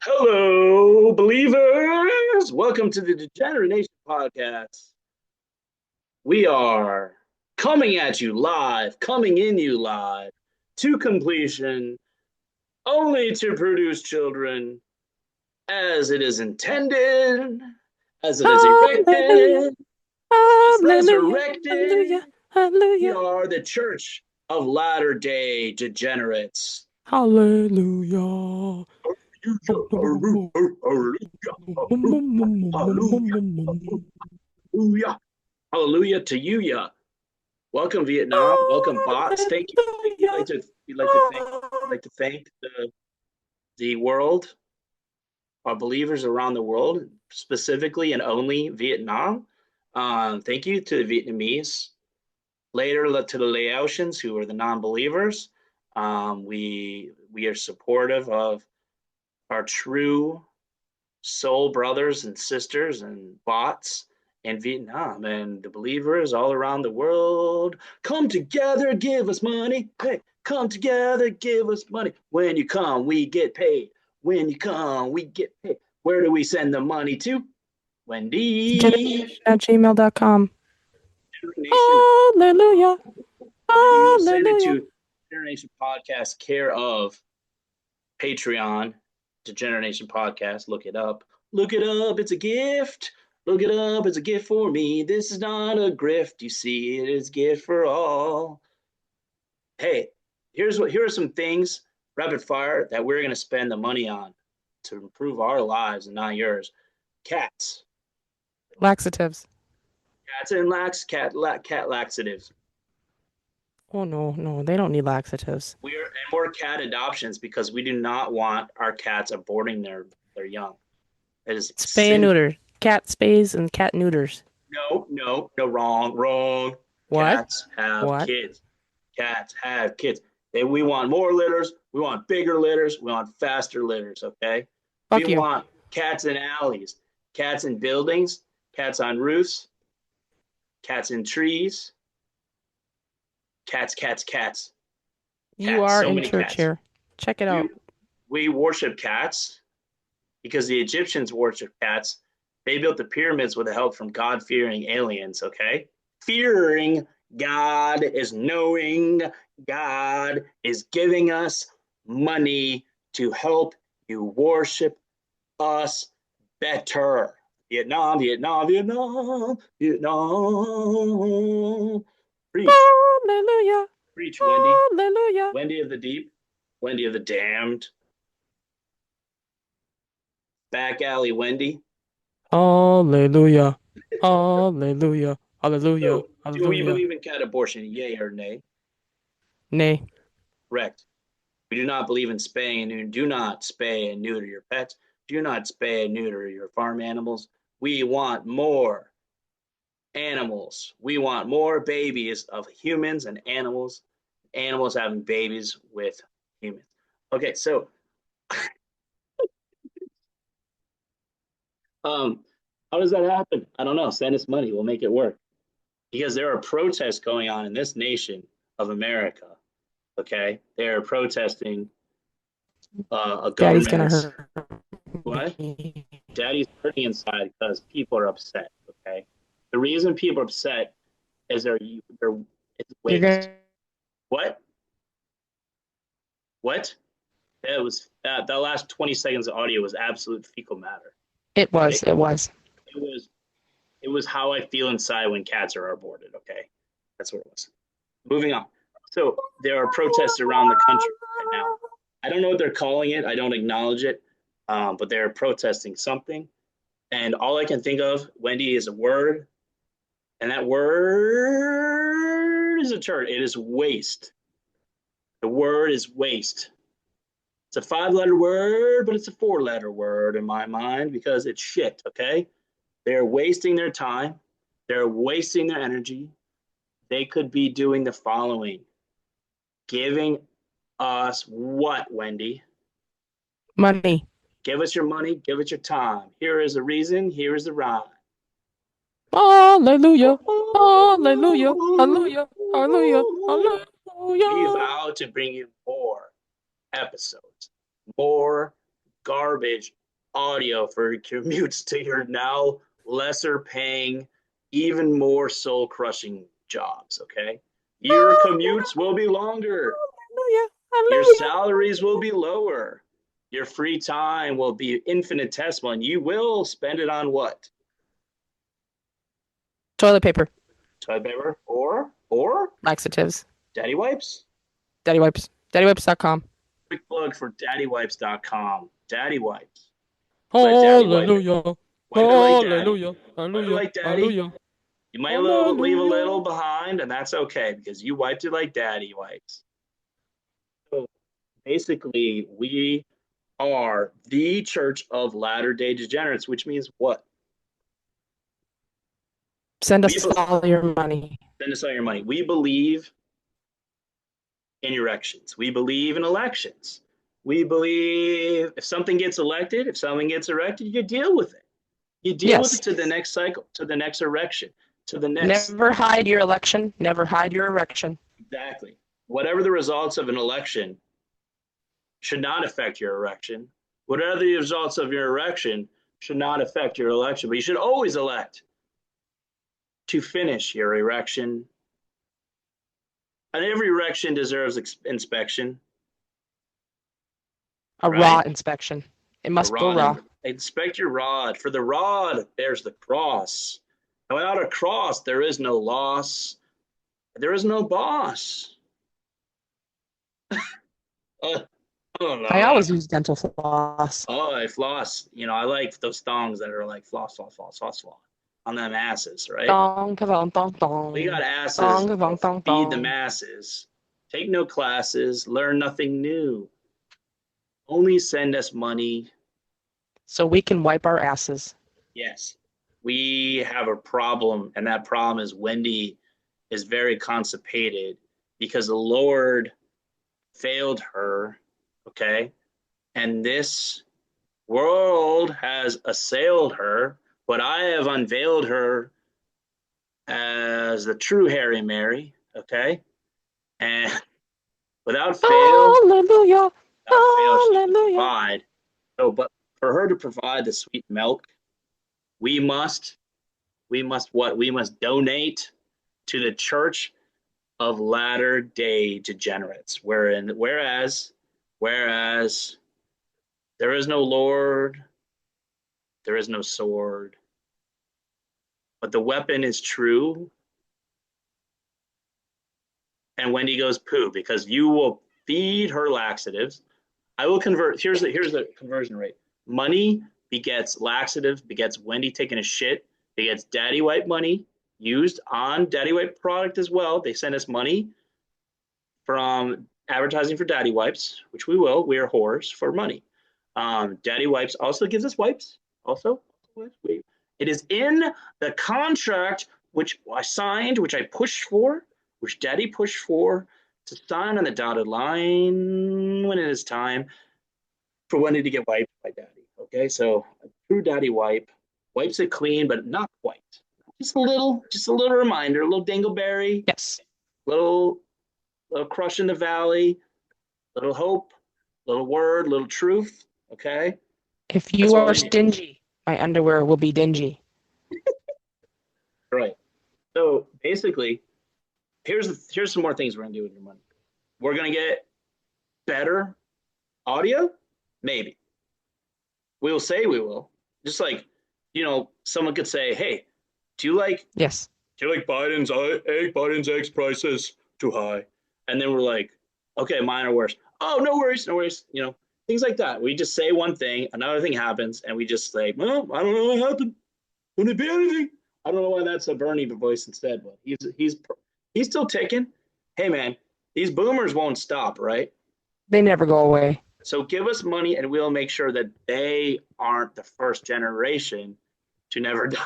Hello, believers. Welcome to the Degeneration Podcast. We are coming at you live, coming in you live to completion, only to produce children as it is intended, as it is Hallelujah, erected, as it is hallelujah, resurrected. hallelujah, We hallelujah, are the Church of Latter day Degenerates. hallelujah. Hallelujah, hallelujah, hallelujah to you, ya. Welcome, Vietnam. Welcome, bots. Thank you. We'd like Hallelujah. to we'd like to thank we'd like to thank the world, our believers around the world, specifically and only Vietnam. Thank you to the Vietnamese. Later to the Laotians, who are the non-believers. We are supportive of our true soul brothers and sisters and bots in Vietnam and the believers all around the world. Come together, give us money. Hey, come together, give us money. When you come, we get paid. When you come, we get paid. Where do we send the money to? Wendy. Generation@gmail.com. Nation. Hallelujah, You send it hallelujah. to Generation Podcast, care of Patreon, Degeneration Podcast. Look it up. Look it up. It's a gift. Look it up. It's a gift for me. This is not a grift. You see, it is a gift for all. Hey, here are some things rapid fire that we're gonna spend the money on to improve our lives and not yours. Cats, Laxatives. cats and cat laxatives. Oh, no, no, they don't need laxatives. We are and more cat adoptions because we do not want our cats aborting their young. It is Spay and sin. neuter. Cat spays and cat neuters. No, no, no, wrong, wrong. What? Cats have What? kids. Cats have kids. We want more litters. We want bigger litters. We want faster litters. Okay. We Fuck you. want cats in alleys, cats in buildings, cats on roofs, cats in trees, cats, cats, cats, You cats. are So in many church cats. here. Check it We out. we worship cats because the Egyptians worship cats. They built the pyramids with the help from God fearing aliens. Okay. Fearing God is knowing God is giving us money to help you worship us better. Vietnam, Vietnam, Vietnam, Vietnam. Preach, Hallelujah, preach, Wendy. hallelujah. Wendy of the deep, Wendy of the damned, back alley Wendy. Hallelujah. Hallelujah. Hallelujah. So, do we Hallelujah. believe in cat abortion? Yay or nay? Nay. Correct. We do not believe in spaying and do not spay and neuter your pets. Do not spay and neuter your farm animals. We want more animals. We want more babies of humans and animals, animals having babies with humans. Okay, so um, how does that happen? I don't know. Send us money. We'll make it work. Because there are protests going on in this nation of America. Okay, they are protesting a Daddy's gonna government. hurt What? me. Daddy's hurting inside because people are upset. Okay, the reason people are upset is they're it's You're waste. gonna. What? What? It was that last 20 seconds of audio was absolute fecal matter. It was. Okay, It was. it was how I feel inside when cats are aborted. Okay, that's what it was. Moving on. So there are protests around the country right now. I don't know what they're calling it. I don't acknowledge it, but they're protesting something. And all I can think of, Wendy, is a word, and that word is a turd. It is waste. The word is waste. It's a 5 letter word, but it's a 4 letter word in my mind because it's shit, okay? They're wasting their time. They're wasting their energy. They could be doing the following: giving us what, Wendy? Money. Give us your money, give us your time. Here is the reason, here is the rhyme. Hallelujah. Hallelujah. Hallelujah. Hallelujah. We Hallelujah. vow to bring you more episodes, more garbage audio for your commutes to your now lesser paying, even more soul crushing jobs. Okay. Your commutes will be longer. Hallelujah. Your Hallelujah. salaries will be lower. Your free time will be infinitesimal, and you will spend it on what? Toilet paper. Toilet paper or Laxatives. daddy wipes. Daddy wipes. Daddywipes.com. Quick plug for daddywipes.com. Daddy wipes. Let daddy wipe it. Hallelujah. Wipe it like daddy. Hallelujah. Wipe it Hallelujah. like daddy. Hallelujah. You might leave a little Hallelujah. behind, and that's okay because you wiped it like daddy wipes. So basically, we are the Church of Latter-day Degenerates, which means what? Send We us all your money. send us all your money. We believe in erections. We believe in elections. We believe if something gets elected, if something gets erected, you deal with it. You deal with it Yes. to the next cycle, to the next erection, to the next. Never hide your election. Never hide your erection. Exactly. Whatever the results of an election should not affect your erection. Whatever the results of your erection should not affect your election, but you should always elect to finish your erection. And every erection deserves inspection, A raw right? inspection. It A must go rod raw. and inspect your rod, for the rod bears the cross. And without a cross, there is no loss. There is no boss. I don't I know. always use dental floss. Oh, I floss. I like those thongs that are like floss, floss, floss, floss, floss on the masses, right? Dong, ka-dong, dong, We got dong. asses Dong, ka-dong, that dong, feed the dong. masses. Take no classes, learn nothing new. Only send us money. So we can wipe our asses. Yes, we have a problem, and that problem is Wendy is very constipated because the Lord failed her. Okay. And this world has assailed her, but I have unveiled her as the true Harry Mary. Okay. And without fail, Hallelujah. without fail, she can Hallelujah. provide. So, but for her to provide the sweet milk, we must, we must what? We must donate to the Church of Latter-day Degenerates. Whereas there is no Lord, there is no sword, but the weapon is true. And Wendy goes poo because you will feed her laxatives. I will convert. Here's the conversion rate. Money begets laxative, begets Wendy taking a shit, begets daddy wipe money used on daddy wipe product as well. They send us money from advertising for daddy wipes, which we will. We are whores for money. Daddy wipes also gives us wipes. Also, it is in the contract which I signed, which I pushed for, which Daddy pushed for to sign on the dotted line when it is time for Wendy to get wiped by Daddy. Okay, so a true Daddy wipe wipes it clean, but not quite. Just a little reminder, a little dingleberry, Yes. little little crush in the valley, little hope, little word, little truth. Okay, If that's you all are we need. stingy, my underwear will be dingy. Right. So basically, here's some more things we're gonna do with your money. We're gonna get better audio, maybe. We will say we will. Just like, someone could say, "Hey, do you like Yes. Biden's eggs prices too high?" And then we're like, "Okay, mine are worse." Oh, no worries, no worries. Things like that. We just say one thing, another thing happens, and we just say, "Well, I don't know what happened. Wouldn't it be anything?" I don't know why that's a Bernie voice instead, but he's still ticking. Hey man, these boomers won't stop, right? They never go away. So give us money and we'll make sure that they aren't the first generation to never die.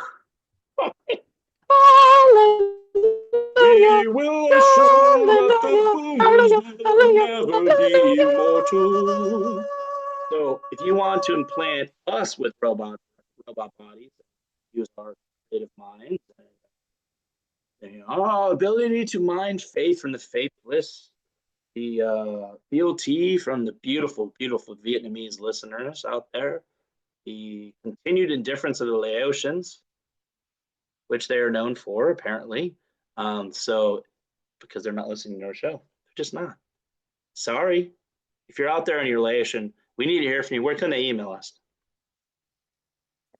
Hallelujah. We will show that the Hallelujah. boomers Hallelujah. will Hallelujah. never be Hallelujah. immortal. So if you want to implant us with robot bodies, use our creative minds, and our ability to mind faith from the faithless, the BOT from the beautiful, beautiful Vietnamese listeners out there. The continued indifference of the Laotians, which they are known for, apparently. So, because they're not listening to our show, they're just not. Sorry. If you're out there and you're Laotian, we need to hear from you. Where can they email us?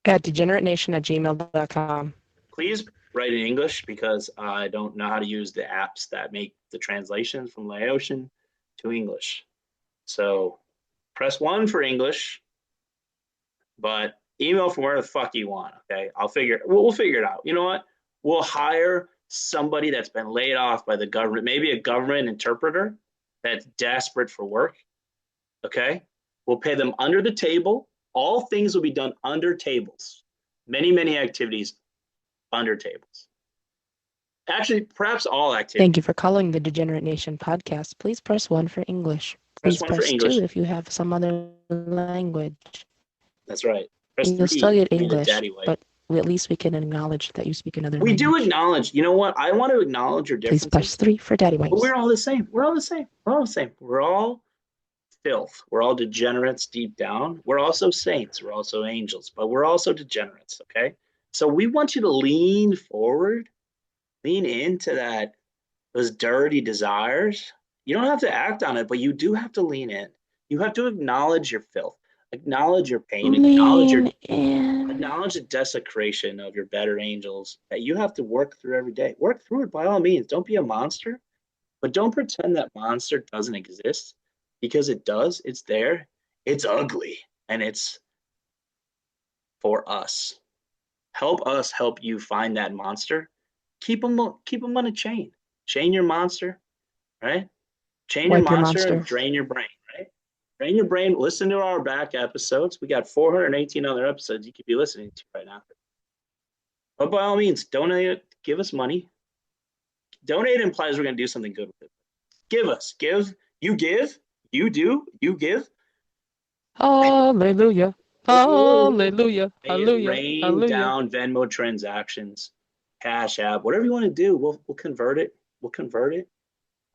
At degeneratenation@gmail.com. Please write in English because I don't know how to use the apps that make the translations from Laotian to English. So press 1 for English, but email from where the fuck you want. Okay, we'll figure it out. You know what? We'll hire somebody that's been laid off by the government, maybe a government interpreter that's desperate for work. Okay, we'll pay them under the table. All things will be done under tables. Many activities under tables. Actually, perhaps all Thank activities. you for calling the Degenerate Nation podcast. Please press 1 for English. Press Please 1 for press 2 English. if you have some other language. That's right. Press You'll 3 still if get you need a English, daddy wipe. but at least we can acknowledge that you speak another We do language. acknowledge. You know what? I want to acknowledge your Please press differences, 3 for daddy but wipes. we're all the same. We're all the same. We're all the same. We're all filth. We're all degenerates deep down. We're also saints. We're also angels, but we're also degenerates. Okay. So we want you to lean forward, lean into those dirty desires. You don't have to act on it, but you do have to lean in. You have to acknowledge your filth, acknowledge your pain, Lean in. acknowledge the desecration of your better angels that you have to work through every day. Work through it by all means. Don't be a monster, but don't pretend that monster doesn't exist because it does. It's there. It's ugly and it's for us. Help us help you find that monster. Keep them on a chain. Chain your monster, right? Chain your Wipe your monster and monster. drain your brain, right? Drain your brain. Listen to our back episodes. We got 418 other episodes you could be listening to right now. But by all means, donate. Give us money. Donate implies we're going to do something good with it. Give us. Give. You give. You do. You give. Hallelujah. Hallelujah. May it Hallelujah. rain Hallelujah. down Venmo transactions, Cash App, whatever you want to do. We'll convert it. We'll convert it.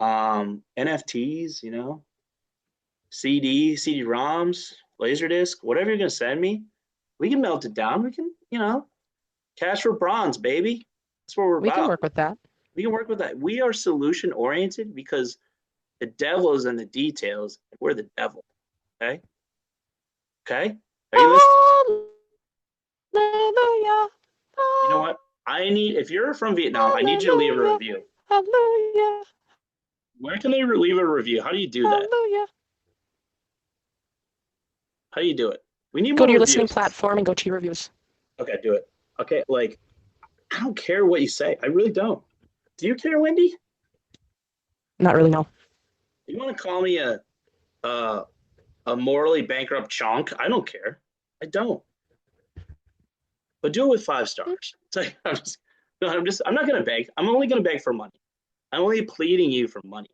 NFTs, CD-ROMs, Laserdisc, whatever you're going to send me, we can melt it down. We can, cash for bronze, baby. That's what we're We can about. work with that. We can work with that. We are solution oriented because the devil is in the details. We're the devil. Okay. Okay. Are you listening? Hallelujah. You know what? If you're from Vietnam, I need you to leave a Hallelujah. review. Hallelujah. Where can they leave a review? How do you do that? Hallelujah. How do you do it? We need Go more to your listening reviews. platform and go to your reviews. Okay, do it. Okay, I don't care what you say. I really don't. Do you care, Wendy? Not really, no. You want to call me a a morally bankrupt chonk? I don't care. I don't. But do it with 5 stars. It's like, I'm not gonna beg. I'm only gonna beg for money. I'm only pleading you for money.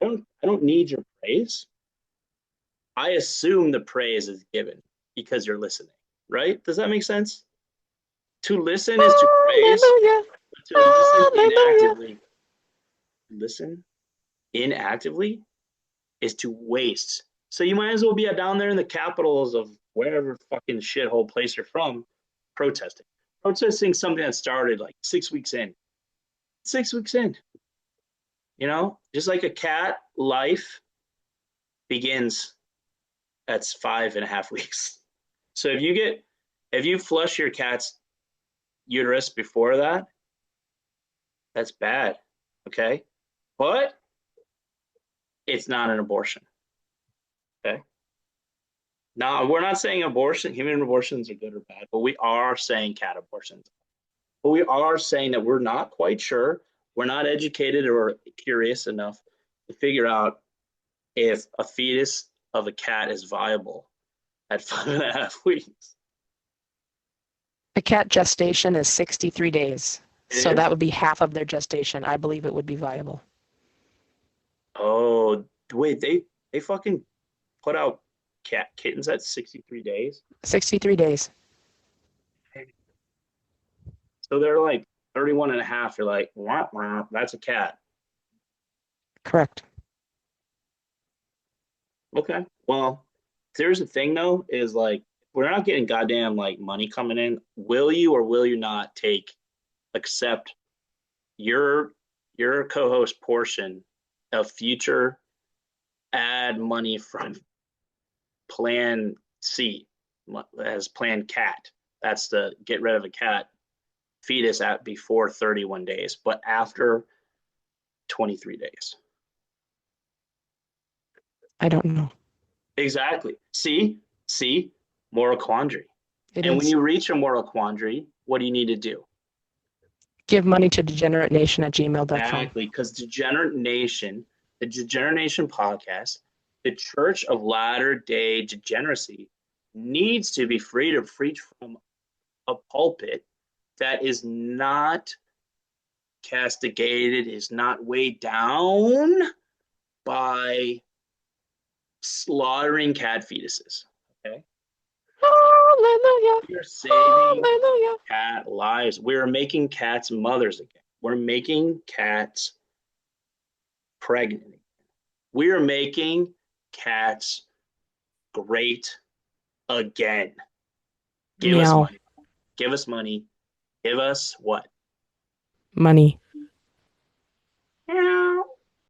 I don't need your praise. I assume the praise is given because you're listening, right? Does that make sense? To listen is to praise, Hallelujah. but to Hallelujah. listen inactively is to waste. So you might as well be down there in the capitals of wherever fucking shithole place you're from, protesting. Protesting something that started like 6 weeks in. 6 weeks in. Just like a cat, life begins at 5.5 weeks. So if you flush your cat's uterus before that, that's bad. Okay. But it's not an abortion. Okay. Now, we're not saying human abortions are good or bad, but we are saying cat abortions. But we are saying that we're not quite sure. We're not educated or curious enough to figure out if a fetus of a cat is viable at 5.5 weeks. A cat gestation is 63 days. It So is? that would be half of their gestation. I believe it would be viable. Oh, wait, they fucking put out kittens at 63 days. 63 days. So they're like 31 and a half. You're like, wah, wah, that's a cat. Correct. Okay. Well, here's the thing though, is like we're not getting goddamn like money coming in. Will you or will you not accept your co-host portion of future ad money from Plan C as Plan Cat? That's the get rid of a cat fetus at before 31 days, but after 23 days. I don't know. Exactly. See, moral quandary. It And when is. you reach a moral quandary, what do you need to do? Give money to degenerateenation@gmail.com. Exactly, because the Degenerate Nation podcast, the Church of Latter Day Degeneracy, needs to be freed from a pulpit that is not castigated, is not weighed down by slaughtering cat fetuses. Okay, Hallelujah. we are saving Hallelujah. cat lives. We are making cats mothers again. We're making cats pregnant. We are making cats great again. Give us Meow. money. Give us money. Give us what? Money. Meow.